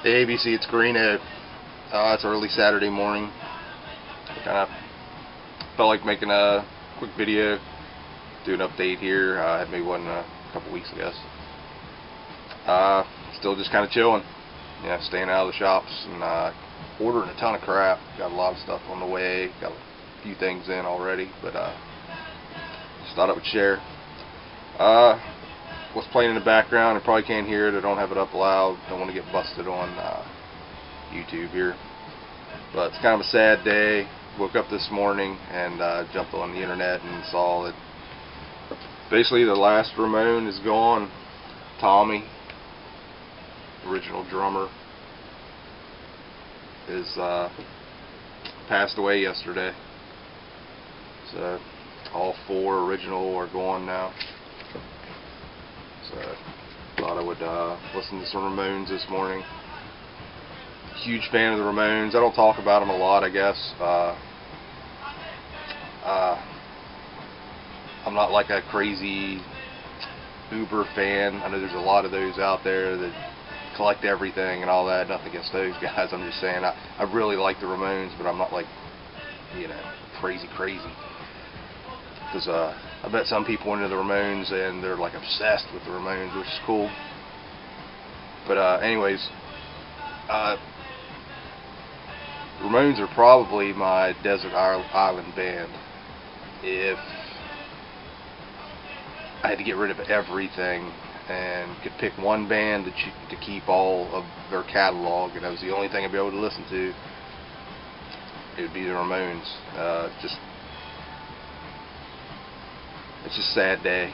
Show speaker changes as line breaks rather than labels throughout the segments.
Hey ABC, it's Greeno. It's early Saturday morning. Kind of felt like making a quick video, do an update here. I had made one a couple weeks, I guess. Still just kind of chilling, staying out of the shops and ordering a ton of crap. Got a lot of stuff on the way. Got a few things in already, but just thought I would share. What's playing in the background, I probably can't hear it. I don't have it up loud. Don't want to get busted on YouTube here. But it's kind of a sad day. Woke up this morning and jumped on the internet and saw that basically the last Ramone is gone. Tommy, original drummer, is passed away yesterday. So all four original are gone now. So thought I would listen to some Ramones this morning. Huge fan of the Ramones. I don't talk about them a lot, I guess. I'm not like a crazy uber fan. I know there's a lot of those out there that collect everything and all that. Nothing against those guys. I'm just saying I really like the Ramones, but I'm not like, crazy. Because I bet some people into the Ramones and they're like obsessed with the Ramones, which is cool. But anyways, Ramones are probably my desert island band. If I had to get rid of everything and could pick one band to keep all of their catalog, and that was the only thing I'd be able to listen to, it would be the Ramones. It's just a sad day,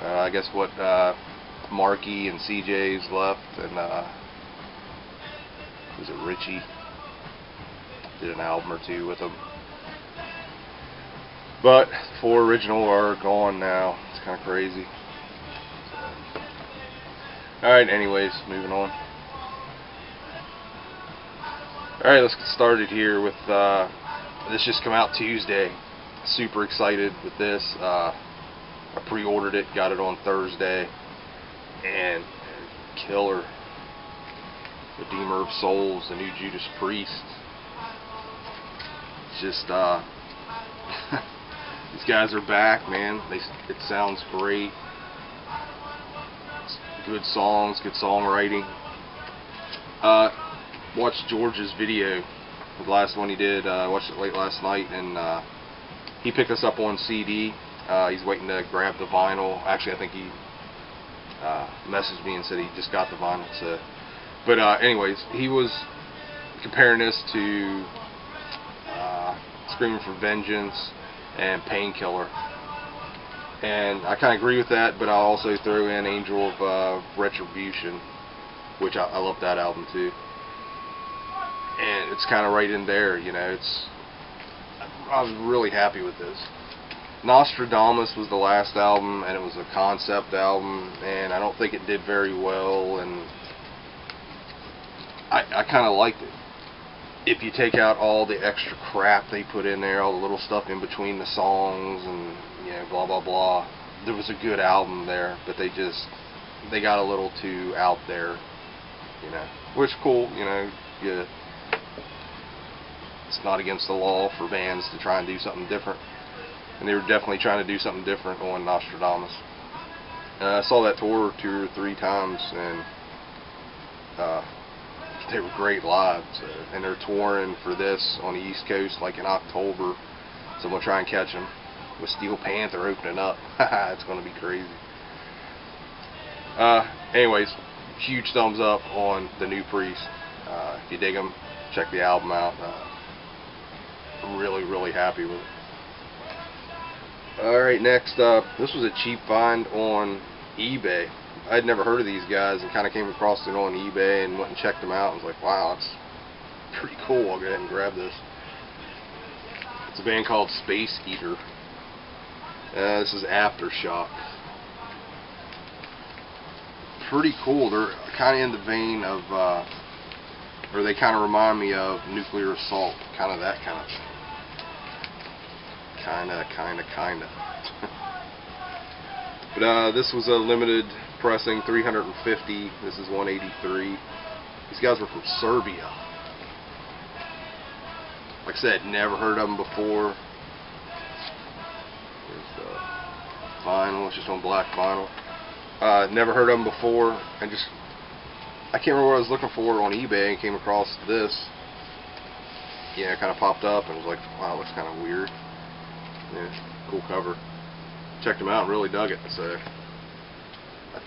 I guess what Marky and CJ's left, and was it Richie? Did an album or two with them. But the four original are gone now. It's kind of crazy. Alright, anyways, moving on. Alright, let's get started here with this just come out Tuesday. Super excited with this. I pre-ordered it, got it on Thursday, and killer. Redeemer of Souls, the new Judas Priest. It's just these guys are back, man. It sounds great. It's good songs, good songwriting. Watched George's video, the last one he did. I watched it late last night, and he picked us up on CD. He's waiting to grab the vinyl. Actually, I think he messaged me and said he just got the vinyl. So, but anyways, he was comparing this to Screaming for Vengeance and Painkiller, and I kind of agree with that. But I'll also throw in Angel of Retribution, which I love that album too. And it's kind of right in there, I was really happy with this. Nostradamus was the last album, and it was a concept album, and I don't think it did very well, and I kind of liked it. If you take out all the extra crap they put in there, all the little stuff in between the songs, and blah blah blah, there was a good album there, but they got a little too out there, which is cool, it's not against the law for bands to try and do something different, and they were definitely trying to do something different on Nostradamus. I saw that tour 2 or 3 times, and they were great live. So, and they're touring for this on the East Coast like in October, so I'm going to try and catch them with Steel Panther opening up. It's going to be crazy. Anyways, huge thumbs up on the new Priest. If you dig them, check the album out. Really happy with it. Alright, next up, this was a cheap find on eBay. I had never heard of these guys and kind of came across it on eBay and went and checked them out and was like, wow, that's pretty cool. I'll go ahead and grab this. It's a band called Space Eater. This is Aftershock. Pretty cool. They're kind of in the vein of, or they kind of remind me of Nuclear Assault. Kind of that kind of thing. Kinda. But this was a limited pressing, 350. This is 183. These guys were from Serbia. Like I said, never heard of them before. There's the vinyl. It's just on black vinyl. Never heard of them before, and just I can't remember what I was looking for on eBay and came across this. Yeah, it kind of popped up and was like, wow, looks kind of weird. Yeah, cool cover. Checked them out and really dug it. So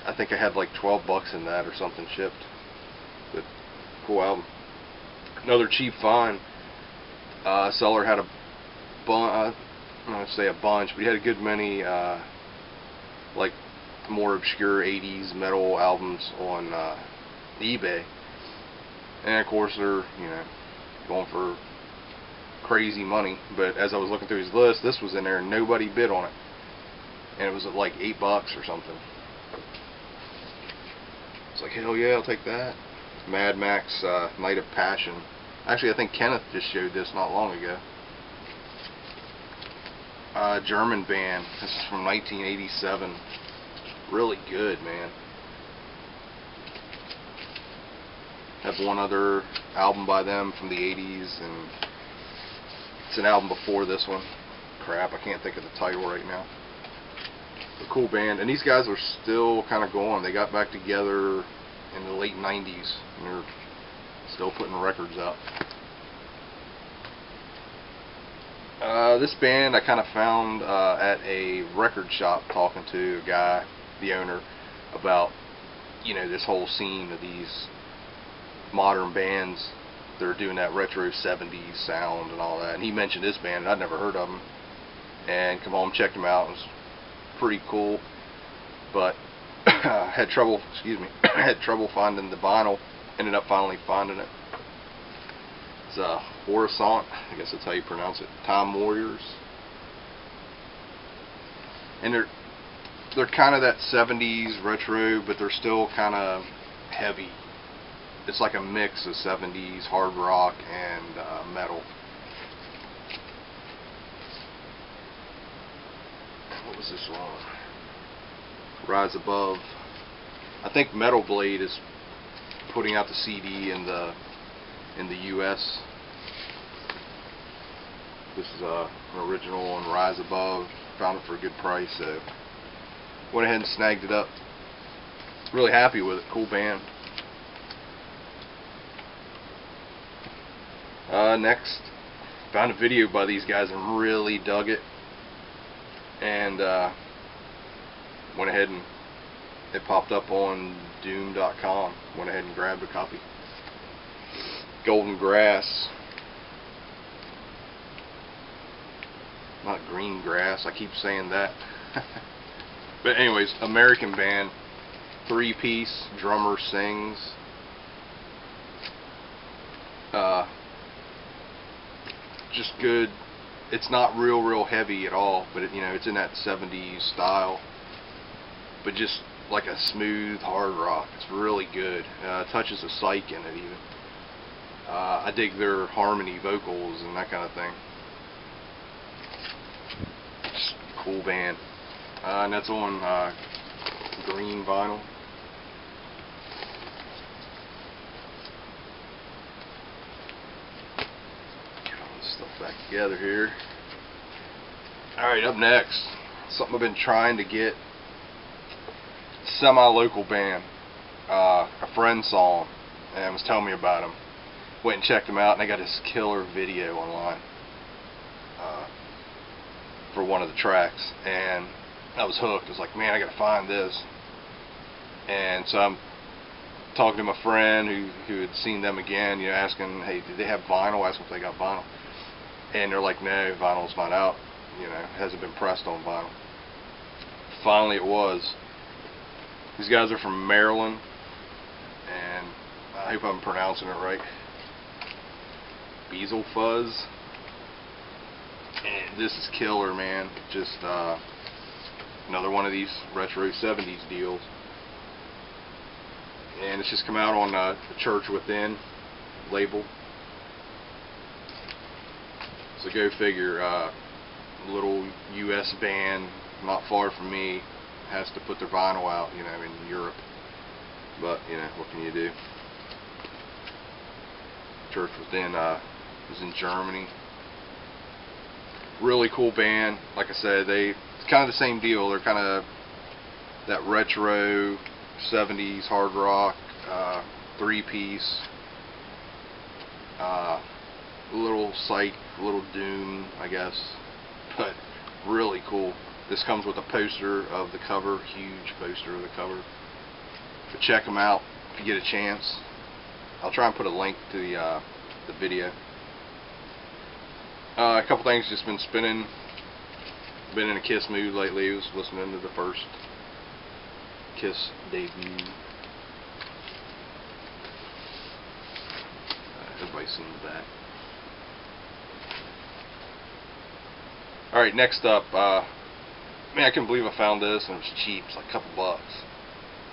I think I had like 12 bucks in that or something shipped. But cool album. Another cheap find. Seller had a bunch. I don't say a bunch, but he had a good many like more obscure 80s metal albums on eBay. And of course they're, you know, going for crazy money. But as I was looking through his list, this was in there and nobody bid on it. And it was at like 8 bucks or something. It's like, hell yeah, I'll take that. Mad Max Night of Passion. Actually, I think Kenneth just showed this not long ago. German band. This is from 1987. Really good, man. Have one other album by them from the 80s, and it's an album before this one. Crap, I can't think of the title right now. A cool band, and these guys are still kind of going. They got back together in the late 90s, and they're still putting records out. This band I kind of found at a record shop, talking to a guy, the owner, about, you know, this whole scene of these modern bands that are doing that retro 70s sound and all that. And he mentioned this band, and I'd never heard of them. And come home, checked them out. It was pretty cool, but had trouble. Excuse me, had trouble finding the vinyl. Ended up finally finding it. It's Horizont, I guess that's how you pronounce it. Time Warriors, and they're kind of that 70s retro, but they're still kind of heavy. It's like a mix of 70s hard rock and metal. What was this one? Rise Above. I think Metal Blade is putting out the CD in the US. This is an original on Rise Above. Found it for a good price, so went ahead and snagged it up. Really happy with it. Cool band. Next, found a video by these guys and really dug it, and went ahead and it popped up on Doom.com. Went ahead and grabbed a copy. Golden Grass, not green grass. I keep saying that. But anyways, American band, 3-piece, drummer sings. Just good. It's not real heavy at all, but it, you know, it's in that 70s style, but just like a smooth hard rock. It's really good. Touches of psych in it even. I dig their harmony vocals and that kind of thing. Just cool band. And that's on green vinyl. Stuff back together here. Alright, up next, something I've been trying to get. Semi-local band. A friend saw them and was telling me about them. Went and checked them out, and they got this killer video online for one of the tracks, and I was hooked. I was like, man, I gotta find this. And so I'm talking to my friend who had seen them again, you know, asking, hey, did they have vinyl? Asking if they got vinyl. And they're like, no, vinyl's not out. You know, it hasn't been pressed on vinyl. Finally it was. These guys are from Maryland, and I hope I'm pronouncing it right. Fuzz. And this is killer, man. Just another one of these retro 70s deals. And it's just come out on the Church Within label. So go figure, little US band not far from me, has to put their vinyl out, you know, in Europe. But, you know, what can you do? Church was in Germany. Really cool band. Like I said, it's kind of the same deal. They're kind of that retro 70s hard rock, 3-piece, a little psych, a little doom, I guess, but really cool. This comes with a poster of the cover, huge poster of the cover. But check them out if you get a chance. I'll try and put a link to the video. A couple things just been spinning. Been in a Kiss mood lately. Was listening to the first Kiss debut. Everybody's seen that. Alright, next up, man, I can't believe I found this and it was cheap. It's like a couple bucks.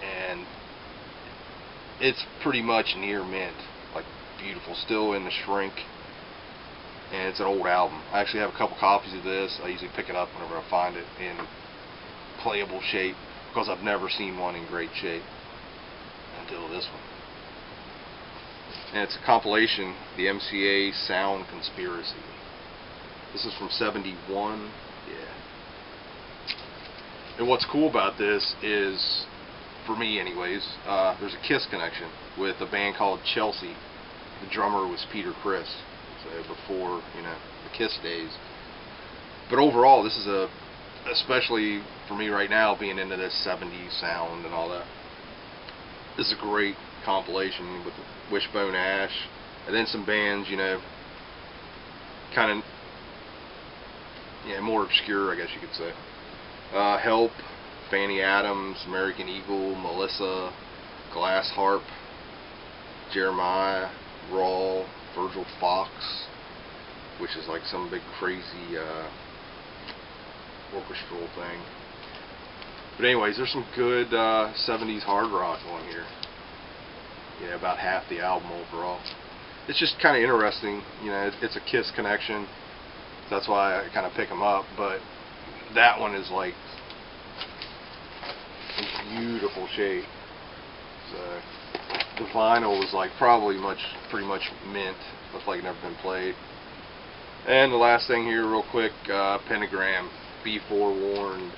And it's pretty much near mint. Like, beautiful. Still in the shrink. And it's an old album. I actually have a couple copies of this. I usually pick it up whenever I find it in playable shape, because I've never seen one in great shape until this one. And it's a compilation, the MCA Sound Conspiracy. This is from '71. Yeah. And what's cool about this is, for me anyways, there's a Kiss connection with a band called Chelsea. The drummer was Peter Criss. Before, you know, the Kiss days. But overall, this is especially for me right now, being into this 70s sound and all that, this is a great compilation with Wishbone Ash, and then some bands, you know, kind of, yeah, more obscure, I guess you could say. Help, Fanny Adams, American Eagle, Melissa, Glass Harp, Jeremiah, Raw, Virgil Fox, which is like some big crazy orchestral thing. But anyways, there's some good 70s hard rock on here. Yeah, about half the album overall. It's just kind of interesting, you know, it's a Kiss connection. That's why I kind of pick them up, but that one is like in beautiful shape. So the vinyl was like probably pretty much mint. Looks like it never been played. And the last thing here, real quick, Pentagram, Be Forewarned.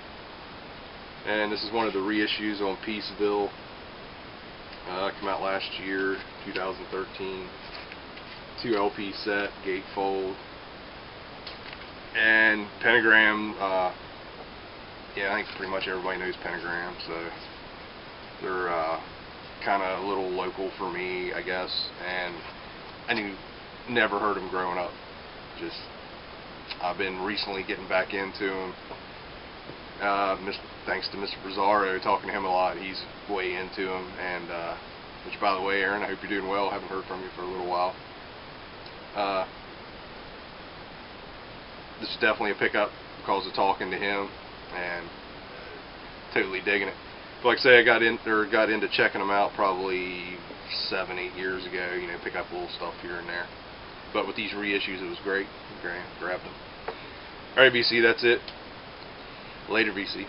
And this is one of the reissues on Peaceville. Came out last year, 2013. 2 LP set, gatefold. And Pentagram, yeah, I think pretty much everybody knows Pentagram, so they're kind of a little local for me, I guess, and I never heard them growing up. Just, I've been recently getting back into them, thanks to Mr. Brazzaro, talking to him a lot. He's way into them, and which, by the way, Aaron, I hope you're doing well. I haven't heard from you for a little while. This is definitely a pickup because of talking to him, and totally digging it. But like I say, I got into checking them out probably 7-8 years ago. You know, pick up little stuff here and there. But with these reissues, it was great. Grabbed them. All right, BC, that's it. Later, BC.